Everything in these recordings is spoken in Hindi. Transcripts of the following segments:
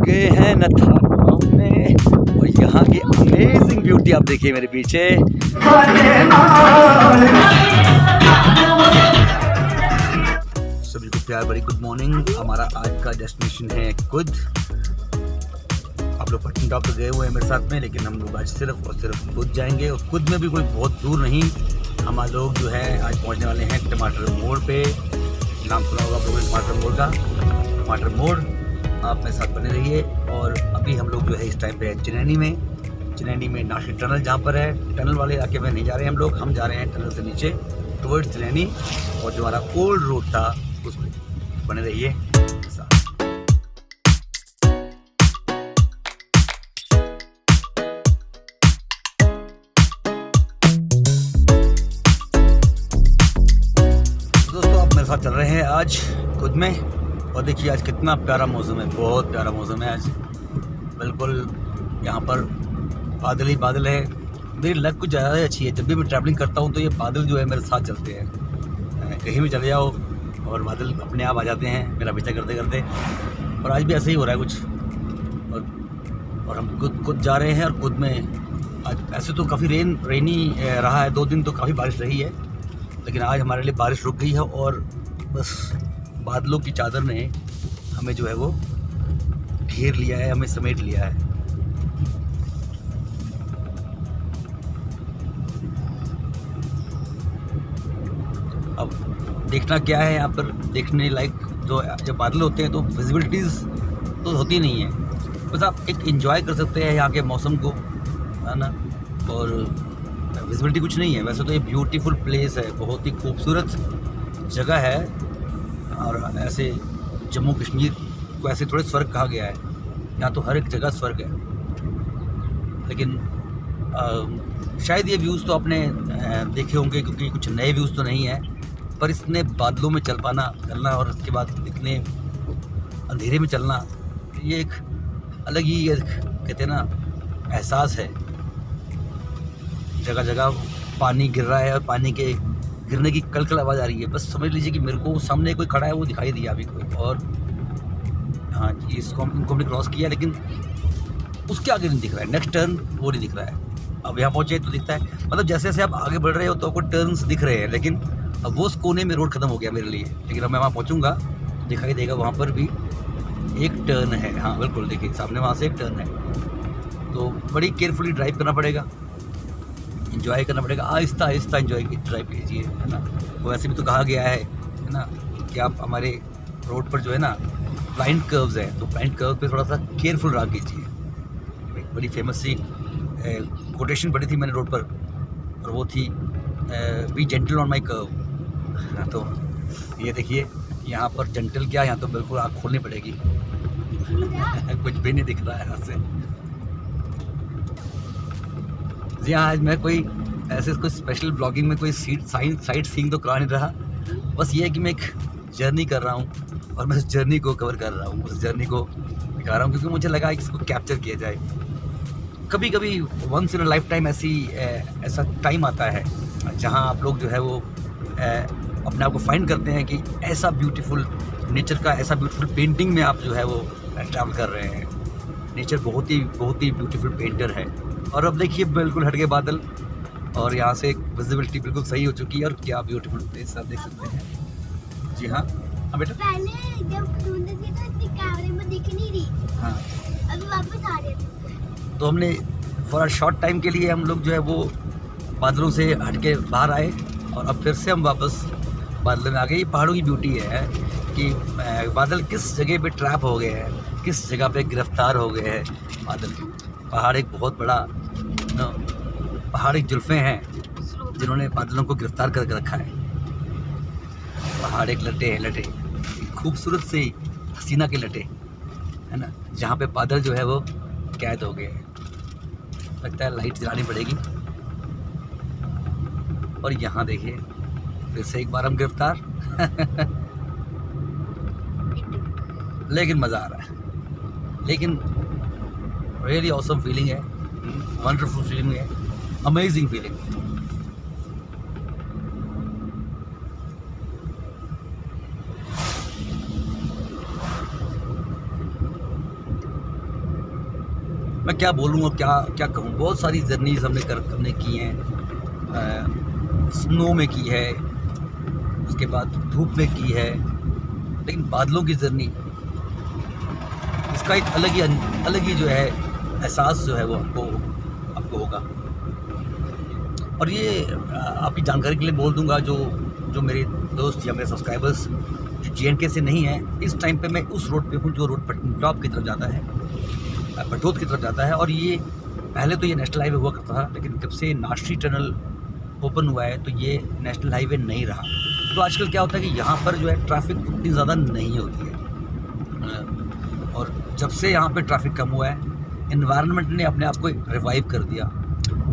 गए हैं नथा गाँव में और यहाँ की अमेजिंग ब्यूटी आप देखिए मेरे पीछे। सभी को प्यार भरी गुड मॉर्निंग। हमारा आज का डेस्टिनेशन है कुद। आप लोग पटना तो गए हुए हैं मेरे साथ में, लेकिन हम लोग आज सिर्फ और सिर्फ कुद जाएंगे और कुद में भी कोई बहुत दूर नहीं। हमारे लोग जो है आज पहुंचने वाले हैं टमाटर मोड़ पे। नाम सुना होगा आपको टमाटर मोड़ का। टमाटर मोड़ आप मेरे साथ बने रहिए। और अभी हम लोग जो है इस टाइम पे चिनैनी में नासिक टनल जहाँ पर है, टनल वाले इलाके में नहीं जा रहे हैं हम जा रहे हैं टनल से नीचे टुवर्ड्स चिनैनी। और जो हमारा ओल्ड रोड था उसमें बने रहिए। दोस्तों आप मेरे साथ चल रहे हैं आज खुद में और देखिए आज कितना प्यारा मौसम है, बहुत प्यारा मौसम है आज। बिल्कुल यहाँ पर बादल ही बादल है। मेरी लक कुछ ज़्यादा अच्छी है, जब भी मैं ट्रैवलिंग करता हूँ तो ये बादल जो है मेरे साथ चलते हैं। कहीं भी चले जाओ और बादल अपने आप आ जाते हैं मेरा पीछा करते करते। और आज भी ऐसे ही हो रहा है कुछ। और हम खुद जा रहे हैं और खुद में आज ऐसे तो काफ़ी रेनी रहा है, 2 दिन तो काफ़ी बारिश रही है, लेकिन आज हमारे लिए बारिश रुक गई है और बस बादलों की चादर ने हमें जो है वो घेर लिया है, हमें समेट लिया है। अब देखना क्या है यहाँ पर, देखने लायक जो जब बादल होते हैं तो विजिबिलिटीज़ तो होती नहीं है, बस आप एक एंजॉय कर सकते हैं यहाँ के मौसम को, है ना। और विजिबिलिटी कुछ नहीं है। वैसे तो ये ब्यूटीफुल प्लेस है, बहुत ही खूबसूरत जगह है। और ऐसे जम्मू कश्मीर को ऐसे थोड़े स्वर्ग कहा गया है, यहाँ तो हर एक जगह स्वर्ग है। लेकिन शायद ये व्यूज़ तो आपने देखे होंगे, क्योंकि कुछ नए व्यूज़ तो नहीं है, पर इतने बादलों में चलना और उसके बाद इतने अंधेरे में चलना, ये एक अलग ही कहते हैं ना एहसास है। जगह जगह पानी गिर रहा है और पानी के गिरने की कल आवाज़ आ रही है। बस समझ लीजिए कि मेरे को सामने कोई खड़ा है, वो दिखाई दिया अभी कोई। और हाँ जी, इनको हमने क्रॉस किया, लेकिन उसके आगे नहीं दिख रहा है, नेक्स्ट टर्न वो नहीं दिख रहा है। अब यहाँ पहुँचे तो दिखता है, मतलब जैसे जैसे आप आगे बढ़ रहे हो तो आपको टर्न्स दिख रहे हैं, लेकिन अब वो उस कोने में रोड ख़त्म हो गया मेरे लिए। लेकिन अब मैं वहाँ पहुँचूँगा दिखाई देगा, वहाँ पर भी एक टर्न है। हाँ बिल्कुल, देखिए सामने वहाँ से एक टर्न है। तो बड़ी केयरफुली ड्राइव करना पड़ेगा, एंजॉय करना पड़ेगा, आहिस्ता आहिस्ता एंजॉय ड्राइव कीजिए, है ना। वैसे भी तो कहा गया है ना, कि आप हमारे रोड पर जो है ना ब्लाइंड कर्व्स हैं, तो ब्लाइंड कर्व पे थोड़ा सा केयरफुल रहा कीजिए। एक बड़ी फेमस सी कोटेशन पढ़ी थी मैंने रोड पर, और वो थी B gentle on my curve. तो ये देखिए यहाँ पर जेंटल क्या, यहाँ तो बिल्कुल आँख खोलनी पड़ेगी। कुछ भी नहीं दिख रहा है यहाँ से। जी हाँ, आज मैं कोई ऐसे कोई स्पेशल ब्लॉगिंग में कोई साइट सीइंग तो करा नहीं रहा, बस ये है कि मैं एक जर्नी कर रहा हूँ और मैं उस जर्नी को कवर कर रहा हूँ, उस जर्नी को दिखा रहा हूँ, क्योंकि मुझे लगा कि इसको कैप्चर किया जाए। कभी कभी once in a lifetime ऐसा टाइम आता है जहाँ आप लोग जो है वो अपने आप को फाइंड करते हैं कि ऐसा ब्यूटीफुल नेचर का, ऐसा ब्यूटीफुल पेंटिंग में आप जो है वो ट्रैवल कर रहे हैं। नेचर बहुत ही ब्यूटीफुल पेंटर है। और अब देखिए बिल्कुल हट गए बादल और यहाँ से विजिबिलिटी बिल्कुल सही हो चुकी है। और क्या ब्यूटीफुल प्लेस आप देख सकते हैं। जी हाँ, हाँ बेटा, पहले जब ढूंढते थे तो इतनी कैमरे में दिख नहीं रही, हाँ अभी वापस आ रहे हैं। तो हमने फॉर अ शॉर्ट टाइम के लिए हम लोग जो है वो बादलों से हट के बाहर आए और अब फिर से हम वापस बादलों में आ गए। ये पहाड़ों की ब्यूटी है कि बादल किस जगह पे ट्रैप हो गए हैं, किस जगह पे गिरफ्तार हो गए हैं बादल। पहाड़ एक बहुत बड़ा पहाड़ एक जुल्फे हैं जिन्होंने बादलों को गिरफ्तार करके रखा है। पहाड़ एक लटे हैं, लटे खूबसूरत से हसीना के लटे, है ना, जहाँ पे बादल जो है वो कैद हो गए हैं। लगता है लाइट जलानी पड़ेगी। और यहाँ देखिए फिर से एक बार हम गिरफ्तार। लेकिन मज़ा आ रहा है, लेकिन रियली ऑसम फीलिंग है, वंडरफुल फीलिंग है, अमेजिंग फीलिंग है। मैं क्या बोलूँ और क्या क्या कहूँ। बहुत सारी जर्नीज हमने की हैं। स्नो में की है, उसके बाद धूप में की है, लेकिन बादलों की जर्नी, इसका एक अलग ही जो है एहसास जो है वो आपको होगा। और ये आपकी जानकारी के लिए बोल दूंगा, जो मेरे दोस्त या मेरे सब्सक्राइबर्स जो JNK से नहीं हैं, इस टाइम पे मैं उस रोड पे हूँ जो रोड पटनटॉप की तरफ जाता है, बटोत की तरफ जाता है। और ये पहले तो ये नेशनल हाईवे हुआ करता था, लेकिन जब से नाश्री टनल ओपन हुआ है तो ये नेशनल हाईवे नहीं रहा। तो आजकल क्या होता है कि यहाँ पर जो है ट्रैफिक उतनी ज़्यादा नहीं होती है। और जब से यहाँ पे ट्रैफिक कम हुआ है, एनवायरनमेंट ने अपने आप को रिवाइव कर दिया।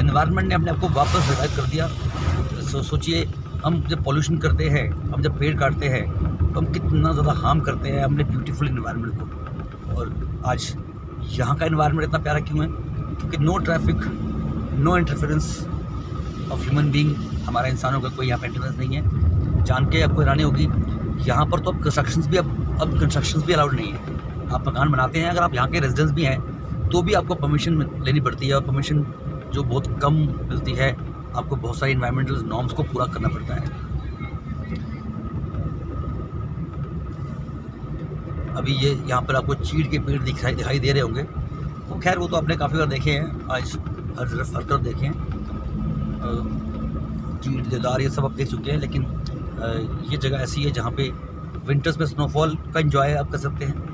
एनवायरनमेंट ने अपने आप को वापस रिवाइव कर दिया। सोचिए, हम जब पॉल्यूशन करते हैं, हम जब पेड़ काटते हैं, तो हम कितना ज़्यादा हार्म करते हैं अपने ब्यूटीफुल एनवायरनमेंट को। और आज यहाँ का एनवायरनमेंट इतना प्यारा क्यों है? क्योंकि no traffic, no interference of human being, हमारा इंसानों का कोई यहाँ पर इंटरफेरेंस नहीं है। जान के आपको हैरानी होगी, यहाँ पर तो अब कंस्ट्रक्शंस भी अलाउड नहीं है। आप मकान बनाते हैं, अगर आप यहाँ के रेजिडेंट्स भी हैं तो भी आपको परमिशन लेनी पड़ती है, और परमिशन जो बहुत कम मिलती है। आपको बहुत सारी एनवायरमेंटल नॉर्म्स को पूरा करना पड़ता है। अभी ये यहाँ पर आपको चीड़ के पेड़ दिखाई दे रहे होंगे। तो खैर वो तो आपने काफ़ी बार देखे हैं, आज हर तरफ देखे हैं। चीड़, देवदार, ये सब आप देख चुके हैं। लेकिन ये जगह ऐसी है जहाँ पे विंटर्स में स्नोफॉल का एंजॉय आप कर सकते हैं।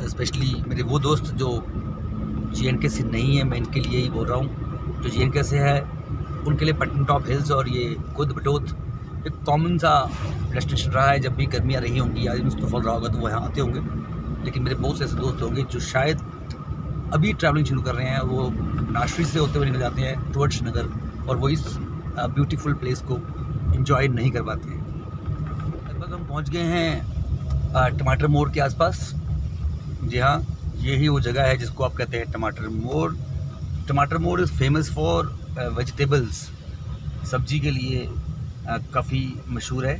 स्पेशली मेरे वो दोस्त जो JNK से नहीं है, मैं इनके लिए ही बोल रहा हूँ। जो JNK से है उनके लिए पटनटॉप हिल्स और ये खुद बटोत एक कॉमन सा डेस्टिनेशन रहा है। जब भी गर्मियाँ रही होंगी या स्नोफॉल रहा होगा तो वो यहाँ आते होंगे। लेकिन मेरे बहुत से ऐसे दोस्त होंगे जो शायद अभी ट्रैवलिंग शुरू कर रहे हैं, वो नाश्री से होते हुए निकल जाते हैं टुवर्ड्स श्रीनगर, और वो इस ब्यूटीफुल प्लेस को एंजॉय नहीं कर पाते हैं। लगभग हम पहुँच गए हैं टमाटर मोड़ के आसपास। जी हाँ, यही वो जगह है जिसको आप कहते हैं टमाटर मोड़। टमाटर मोड़ इज़ फेमस फॉर वेजिटेबल्स, सब्जी के लिए काफ़ी मशहूर है।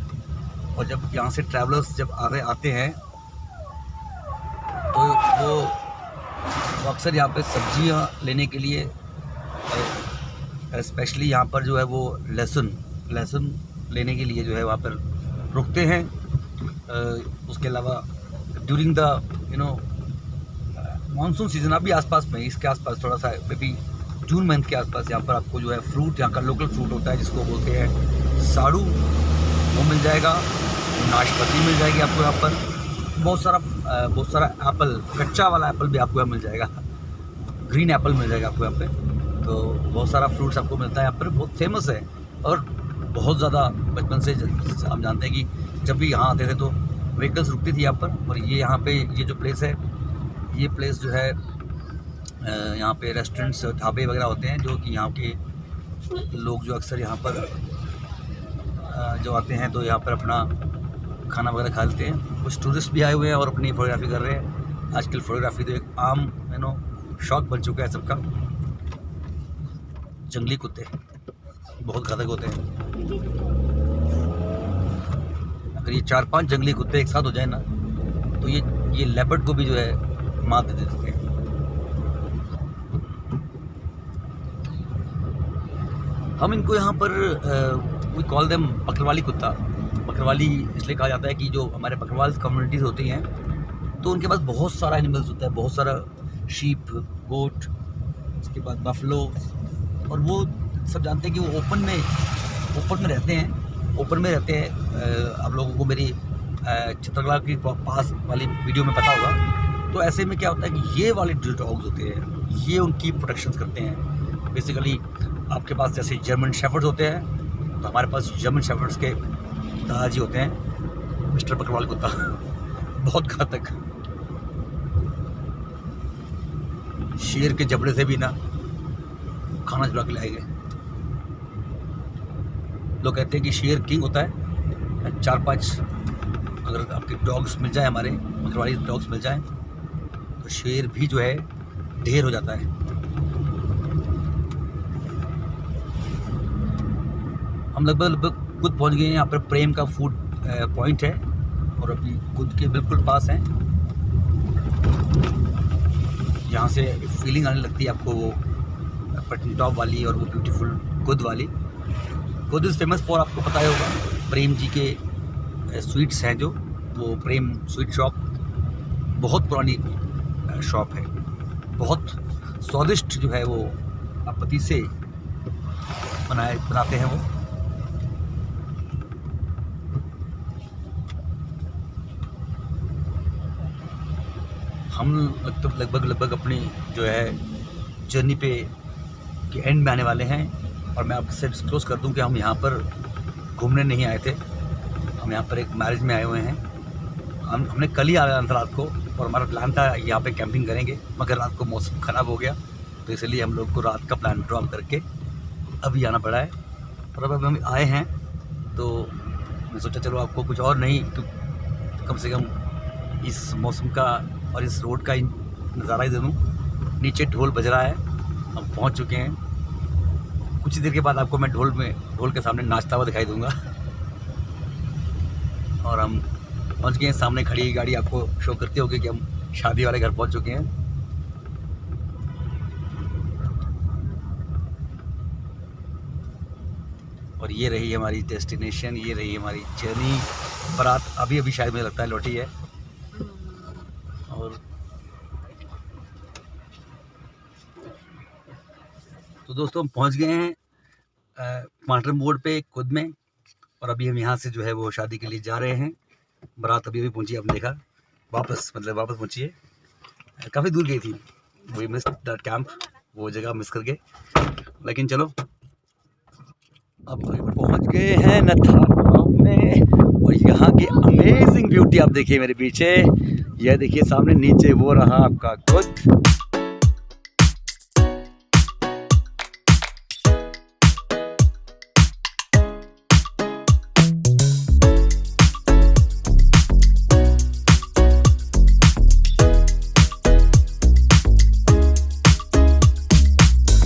और जब यहाँ से ट्रैवलर्स जब आते हैं तो वो अक्सर यहाँ पे सब्जियाँ लेने के लिए, स्पेशली यहाँ पर जो है वो लहसुन लेने के लिए जो है वहाँ पर रुकते हैं। उसके अलावा ड्यूरिंग द मानसून सीज़न, अभी आसपास में, इसके आसपास थोड़ा सा मे बी जून मंथ के आसपास, यहाँ पर आपको जो है फ्रूट, यहाँ का लोकल फ्रूट होता है जिसको बोलते हैं साड़ू, वो मिल जाएगा। नाशपाती मिल जाएगी आपको यहाँ पर। बहुत सारा एप्पल, कच्चा वाला एप्पल भी आपको यहाँ मिल जाएगा। ग्रीन एप्पल मिल जाएगा आपको यहाँ पे। तो बहुत सारा फ्रूट्स आपको मिलता है यहाँ पर, बहुत फेमस है। और बहुत ज़्यादा बचपन से आप जानते हैं कि जब भी यहाँ आते थे तो व्हीकल्स रुकती थी यहाँ पर। और ये यहाँ पे ये जो प्लेस है, ये प्लेस जो है यहाँ पे रेस्टोरेंट्स, ढाबे वगैरह होते हैं, जो कि यहाँ के लोग जो अक्सर यहाँ पर जो आते हैं तो यहाँ पर अपना खाना वगैरह खा लेते हैं। कुछ टूरिस्ट भी आए हुए हैं और अपनी फ़ोटोग्राफी कर रहे हैं। आजकल फ़ोटोग्राफी तो एक आम शौक बन चुका है सबका। जंगली कुत्ते बहुत घातक होते हैं। अगर ये 4-5 जंगली कुत्ते एक साथ हो जाए ना, तो ये लेपर्ड को भी जो है मात दे देते हैं। हम इनको यहाँ पर वी कॉल देम बकरवाली कुत्ता। बकरवाली इसलिए कहा जाता है कि जो हमारे बकरवाल कम्युनिटीज़ होती हैं तो उनके पास बहुत सारा एनिमल्स होता है, बहुत सारा शीप, गोट, उसके बाद बफलो। और वो सब जानते हैं कि वो ओपन में रहते हैं। आप लोगों को मेरी चित्रकला की पास वाली वीडियो में पता होगा। तो ऐसे में क्या होता है कि ये वाले जो डॉग्स होते हैं, ये उनकी प्रोटेक्शन करते हैं। बेसिकली आपके पास जैसे जर्मन शेफर्ड्स होते हैं, तो हमारे पास जर्मन शेफर्ड्स के दादाजी होते हैं मिस्टर बकरवाल कुत्ता। बहुत घातक। शेर के जबड़े से भी ना खाना चुरा के लाए गए। लोग कहते हैं कि शेर किंग होता है। 4-5 अगर आपके डॉग्स मिल जाए, हमारे बकरवाली डॉग्स मिल जाए, तो शेर भी जो है ढेर हो जाता है। हम लगभग खुद पहुंच गए हैं। यहाँ पर प्रेम का फूड पॉइंट है और अभी खुद के बिल्कुल पास हैं। यहाँ से फीलिंग आने लगती है आपको वो पटनटॉप वाली और वो ब्यूटीफुल कुद वाली। कुद इज़ फेमस फॉर, आपको पता ही होगा, प्रेम जी के स्वीट्स हैं जो, वो प्रेम स्वीट शॉप बहुत पुरानी शॉप है, बहुत स्वादिष्ट जो है वो पत्ती से बनाते हैं वो। हम तो लगभग अपनी जो है जर्नी पे के एंड में आने वाले हैं, और मैं आपसे डिस्क्लोज कर दूं कि हम यहाँ पर घूमने नहीं आए थे, हम यहाँ पर एक मैरिज में आए हुए हैं। हमने कल ही आया था रात को, और हमारा प्लान था यहाँ पे कैंपिंग करेंगे, मगर रात को मौसम ख़राब हो गया, तो इसलिए हम लोग को रात का प्लान ड्रॉप करके अभी आना पड़ा है। और अब हम आए हैं तो मैं सोचा चलो आपको कुछ और नहीं, कम से कम इस मौसम का और इस रोड का नज़ारा ही दे दूँ। नीचे ढोल बज रहा है, हम पहुंच चुके हैं। कुछ ही देर के बाद आपको मैं ढोल के सामने नाचता हुआ दिखाई दूंगा। और हम पहुंच गए हैं, सामने खड़ी गाड़ी आपको शो करती होगी कि हम शादी वाले घर पहुंच चुके हैं। और ये रही हमारी डेस्टिनेशन, ये रही हमारी जर्नी। बारात अभी शायद मुझे लगता है लौटी है। और तो दोस्तों हम पहुंच गए हैं मार्टर मोड़ पे खुद में, और अभी हम यहाँ से जो है वो शादी के लिए जा रहे हैं। बारात अभी पहुंची, आपने देखा, वापस पहुंची है, काफ़ी दूर गई थी, वी मिस दैट कैंप, वो जगह मिस कर गए। लेकिन चलो अब पहुंच गए हैं नथाटॉप में, और यहाँ की अमेजिंग ब्यूटी आप देखिए मेरे पीछे, यह देखिए सामने नीचे वो रहा आपका खुद।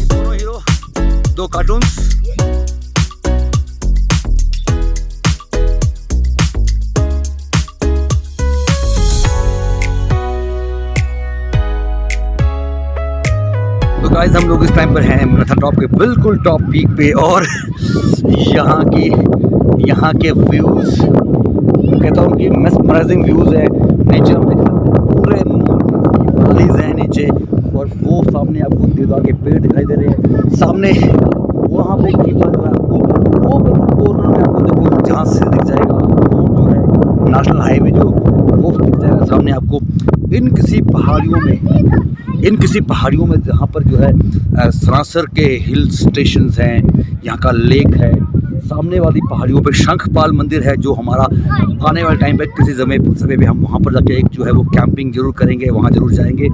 दोनों हीरो, दो कार्टून्स। गाइस हम लोग इस टाइम पर हैं नथाटॉप के बिल्कुल टॉप पीक पे, और यहाँ के व्यूज़, कहता हूँ कि मेस्मराइजिंग व्यूज़ है। नीचे हम देख सकते हैं पूरे वैलीज हैं नीचे, और वो सामने आपको देवदार के पेड़ दिखाई दे रहे हैं। सामने वहाँ पे जो है आपको वो बिल्कुल कॉर्नर में आपको देखो जहाँ से दिख जाएगा जो है नेशनल हाईवे, जो वो दिख जाएगा सामने आपको। इन किसी पहाड़ियों में जहाँ पर जो है सनासर के हिल स्टेशंस हैं, यहाँ का लेक है, सामने वाली पहाड़ियों पे शंखपाल मंदिर है, जो हमारा आने वाले टाइम पे किसी समय पे हम वहाँ पर जाके एक जो है वो कैंपिंग जरूर करेंगे, वहाँ जरूर जाएंगे।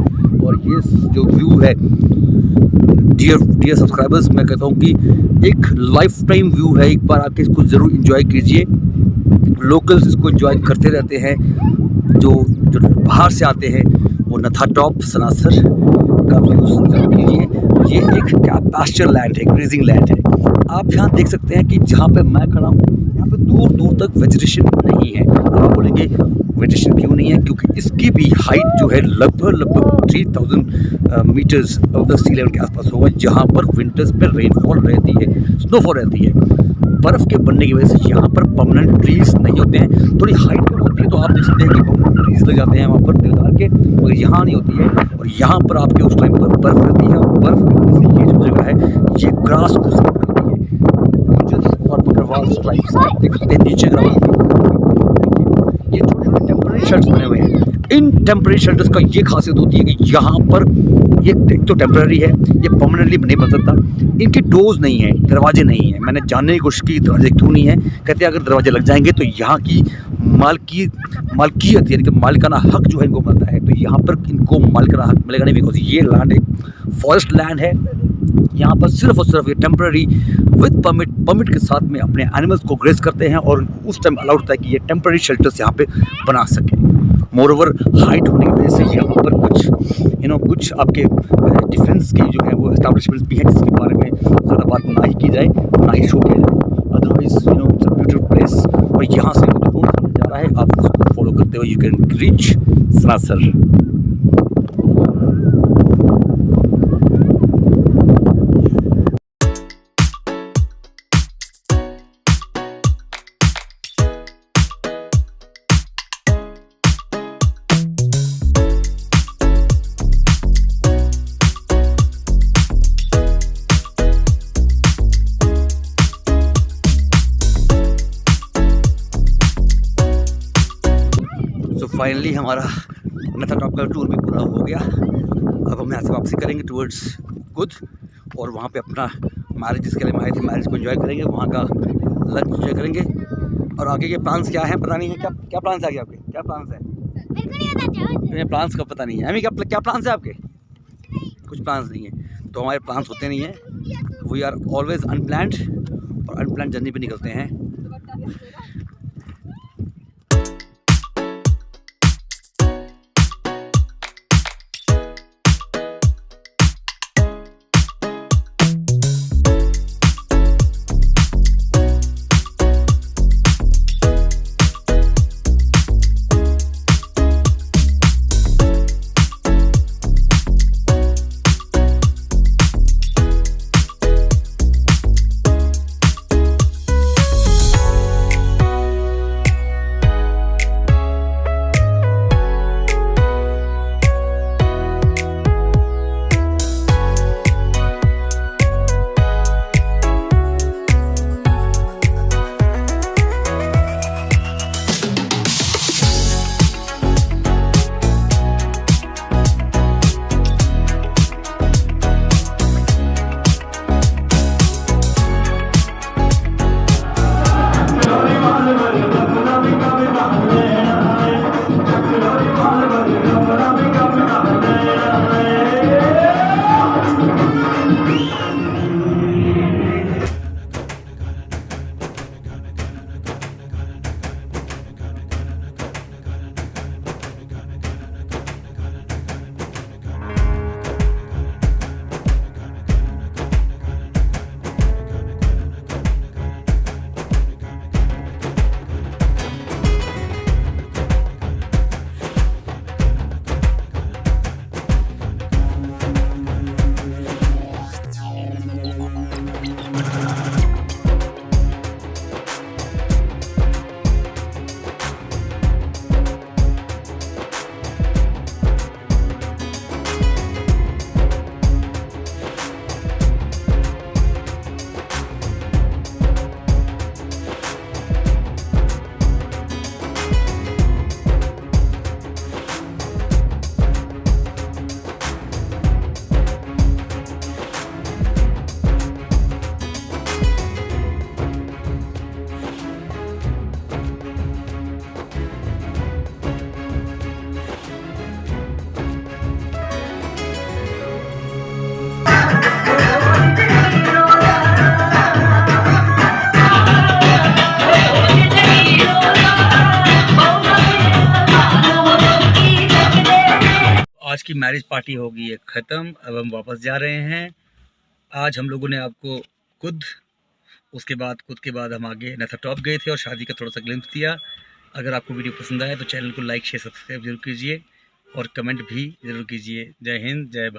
और ये जो व्यू है डियर सब्सक्राइबर्स, मैं कहता हूँ कि एक लाइफ टाइम व्यू है, एक बार आके इसको ज़रूर इंजॉय कीजिए। लोकल्स इसको इंजॉय करते रहते हैं, जो बाहर से आते हैं वो नथाटॉप सनासर का व्यू कीजिए। ये एक पास्चर लैंड है, ग्रेजिंग लैंड है। आप यहाँ देख सकते हैं कि जहाँ पे मैं खड़ा हूँ यहाँ पे दूर दूर तक वेजिटेशन नहीं है। आप बोलेंगे वेजिटेशन क्यों नहीं है, क्योंकि इसकी भी हाइट जो है लगभग 3000 metres of the sea level के आसपास होगा, जहाँ पर विंटर्स पे रेनफॉल रहती है, स्नोफॉल रहती है। बर्फ़ के बनने की वजह से यहाँ पर परमानेंट ट्रीज नहीं होते हैं, थोड़ी हाइट पर होती है, तो आप देख सकते हैं कि परमानेंट ट्रीज लग जाते हैं वहाँ पर देवदार के, और यहाँ नहीं होती है। और यहाँ पर आपके उस टाइम पर बर्फ़ रहती है, और बर्फ़ की ये जो जगह है ये ग्रास को सपोर्ट करती है। और बकरवाल स्ट्राइप्स आप देख सकते हैं नीचे ये छोटे टेम्परेरी शेल्टर्स बने हुए हैं। इन टेम्परेरी शेल्टर्स का ये खासियत होती है कि यहाँ पर ये तो टेम्परेरी है, ये परमानेंटली नहीं बन सकता। इनके डोर्स नहीं है, दरवाजे नहीं है। मैंने जानने की कोशिश की दरवाजे क्यों नहीं है, कहते हैं अगर दरवाजे लग जाएंगे तो यहाँ की मालकियत यानी कि मालिकाना हक जो है इनको मिलता है, तो यहाँ पर इनको मालिकाना हक मिलेगा नहीं, बिकॉज ये लैंड एक फॉरेस्ट लैंड है। यहाँ पर सिर्फ और सिर्फ ये टेम्पररी विद परमिट के साथ में अपने एनिमल्स को ग्रेस करते हैं, और उस टाइम अलाउड होता है कि ये टेम्पररी शेल्टर्स यहाँ पे बना सकें। मोरओवर हाइट होने की वजह से यहाँ पर कुछ आपके डिफेंस की जो है वो एस्टैब्लिशमेंट्स भी हैं, जिसके बारे में ज़्यादा बात ना ही की जाए, ना ही शो किया जाए। Otherwise it's a beautiful place. और यहाँ से जो रोड जा रहा है आप उसको फॉलो करते हुए you can reach Sanasar. Finally हमारा नैनीताल का टूर भी पूरा हो गया। अब हम यहाँ से वापसी करेंगे टूवर्ड्स कुद, और वहाँ पे अपना मैरिज जिसके लिए हम आए थे मैरिज को एंजॉय करेंगे, वहाँ का लंच एंजॉय करेंगे। और आगे के प्लान्स क्या हैं पता नहीं है। क्या प्लान्स है आगे आपके? क्या प्लान्स है? मेरे को नहीं पता। प्लान्स का पता नहीं है। अभी क्या प्लान्स है आपके? कुछ प्लान्स नहीं है। तो हमारे प्लान्स होते नहीं हैं, वी आर ऑलवेज अनप्लान्ड, और अनप्लान्ड जर्नी पे निकलते हैं। आज की मैरिज पार्टी होगी है ख़त्म। अब हम वापस जा रहे हैं। आज हम लोगों ने आपको कुद, उसके बाद कुद के बाद हम आगे नैनीताल टॉप गए थे और शादी का थोड़ा सा ग्लिम्स दिया। अगर आपको वीडियो पसंद आए तो चैनल को लाइक शेयर सब्सक्राइब जरूर कीजिए और कमेंट भी ज़रूर कीजिए। जय हिंद, जय भारत।